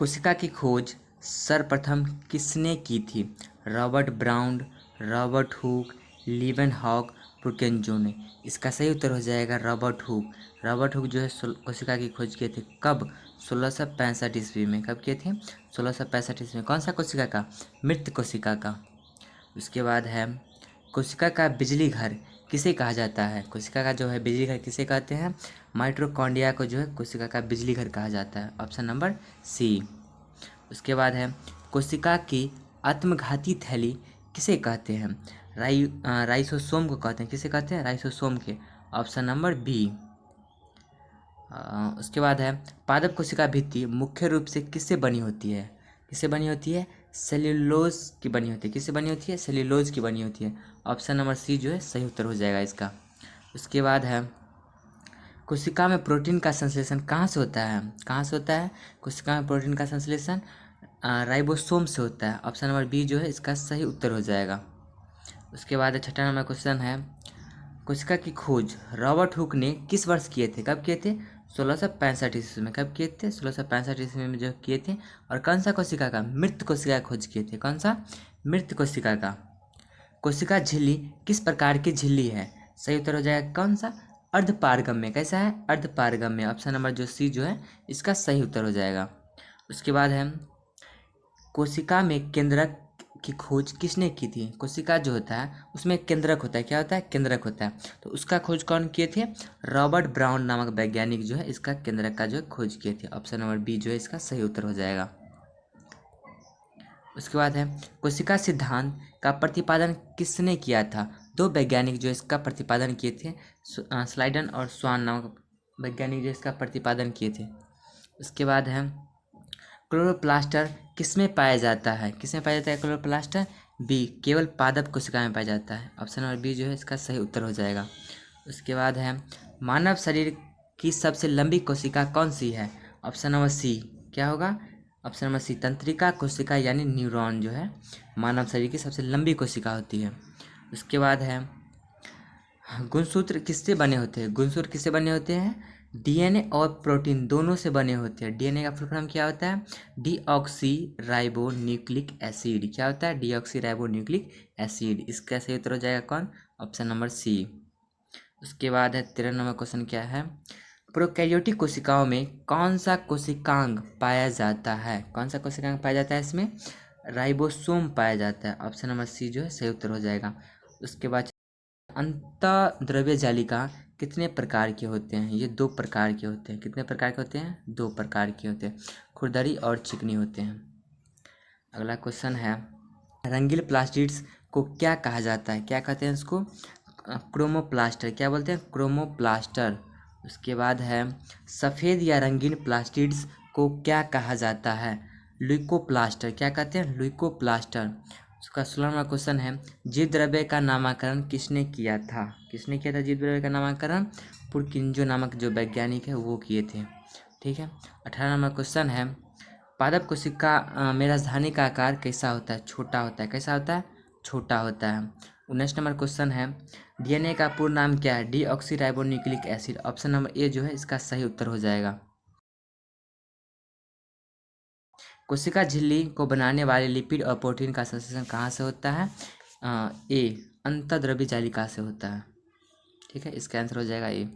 कोशिका की खोज सर्वप्रथम किसने की थी? Robert Brown, Robert Hooke, Leeuwenhoek, Purkinje ने। इसका सही उत्तर हो जाएगा रॉबर्ट हुक। रॉबर्ट हुक जो है कोशिका की खोज किए थे कब? 1665 ईस्वी में। कब किए थे? 1665 ईस्वी में। कौन सा कोशिका का? मृत कोशिका का। उसके बाद है कोशिका का बिजली घर किसे कहा जाता है? कोशिका का जो है बिजली घर किसे कहते हैं? माइटोकॉन्ड्रिया को जो है कोशिका का बिजली घर कहा जाता है। Option number C. उसके बाद है कोशिका की आत्मघाती थैली किसे कहते हैं? राइसोसोम को कहते हैं। किसे कहते हैं? राइसोसोम के। Option number B. उसके बाद है पादप कोशिका भित्ति मुख्य रूप से किससे बनी होती है? किससे बनी होती है? सेल्यूलोज की बनी होती है। किससे बनी होती है? सेल्यूलोज की बनी होती है। ऑप्शन नंबर सी जो है सही उत्तर हो जाएगा इसका। उसके बाद है कोशिका में प्रोटीन का संश्लेषण कहाँ से होता है? कहाँ से होता है कोशिका में प्रोटीन का संश्लेषण? राइबोसोम से होता है। ऑप्शन नंबर बी जो है इसका सही उत्तर हो जाएगा। उसके बाद छठा नंबर क्वेश्चन है कोशिका की खोज रॉबर्ट हुक ने किस वर्ष किए थे? कब किए थे? 1665 ईस्वी में। कब किए थे? 1665 ईस्वी में जो किए थे। और कौन सा कोशिका का? मृत कोशिका का खोज किए थे। कौन सा? मृत कोशिका का। कोशिका झिल्ली किस प्रकार की झिल्ली है? सही उत्तर हो जाएगा कौन सा? अर्धपारगम्य। कैसा है? अर्धपारगम्य। ऑप्शन नंबर जो सी जो है इसका सही उत्तर हो जाएगा। उसके बाद है कोशिका में केंद्रक की खोज किसने की थी? कोशिका जो होता है उसमें केंद्रक होता है। क्या होता है? केंद्रक होता है। तो उसका खोज कौन किए थे? रॉबर्ट ब्राउन नामक वैज्ञानिक जो है इसका केंद्रक का जो है खोज किए थे। ऑप्शन नंबर बी जो है इसका सही उत्तर हो जाएगा। उसके बाद है कोशिका सिद्धांत का प्रतिपादन किसने किया था? दो वैज्ञानिक जो इसका प्रतिपादन किए थे, स्लाइडन और स्वान नामक वैज्ञानिक जो इसका प्रतिपादन किए थे। उसके बाद है क्लोरोप्लास्टर किसमें पाया जाता है? किसमें पाया जाता है क्लोरोप्लास्टर? बी, केवल पादप कोशिका में पाया जाता है। ऑप्शन नंबर बी जो है इसका सही उत्तर हो जाएगा। उसके बाद है मानव शरीर की सबसे लंबी कोशिका कौन सी है? Option number C. क्या होगा? ऑप्शन नंबर सी, तंत्रिका कोशिका यानी न्यूरॉन जो है मानव शरीर की सबसे लंबी कोशिका होती है। उसके बाद है गुणसूत्र किससे बने होते हैं? गुणसूत्र किससे बने होते हैं? डीएनए और प्रोटीन दोनों से बने होते हैं। डीएनए का फुल फॉर्म क्या होता है? Deoxyribonucleic acid. क्या होता है? Deoxyribonucleic acid. इसका सही उत्तर हो जाएगा कौन? Option number C. उसके बाद है 13 नंबर क्वेश्चन क्या है प्रोकैरियोटिक कोशिकाओं में कौन सा कोशिकांग पाया जाता है? कौन सा कोशिकांग पाया जाता है इसमें? राइबोसोम पाया जाता है। ऑप्शन नंबर सी जो है सही उत्तर हो जाएगा। उसके बाद अंतःद्रव्य जालिका कितने प्रकार के होते हैं? ये 2 प्रकार के होते हैं। कितने प्रकार के होते हैं? 2 प्रकार के होते हैं, खुरदरी और चिकनी होते हैं। अगला क्वेश्चन है रंगील प्लास्टिड्स को क्या कहा जाता है? क्या कहते हैं इसको? क्रोमोप्लास्टर। क्या बोलते हैं? क्रोमोप्लास्टर। उसके बाद है सफ़ेद या रंगीन प्लास्टिड्स को क्या कहा जाता है? ल्यूकोप्लास्टर। क्या कहते हैं? ल्यूकोप्लास्टर। उसका 16वां नंबर क्वेश्चन है जीव द्रव्य का नामकरण किसने किया था? किसने किया था जीव द्रव्य का नामकरण? पुरकिंजो नामक जो वैज्ञानिक है वो किए थे। ठीक है। 18 नंबर क्वेश्चन है पादप कोशिका में राजधानी का आकार कैसा होता है? छोटा होता है। कैसा होता है? छोटा होता है। 19 नंबर क्वेश्चन है डीएनए का पूर्ण नाम क्या है? Deoxyribonucleic acid. Option number A जो है इसका सही उत्तर हो जाएगा। कोशिका झिल्ली को बनाने वाले लिपिड और प्रोटीन का संश्लेषण कहाँ से होता है? ए, अंतःद्रव्य जालिका से होता है। ठीक है, इसका आंसर हो जाएगा ए।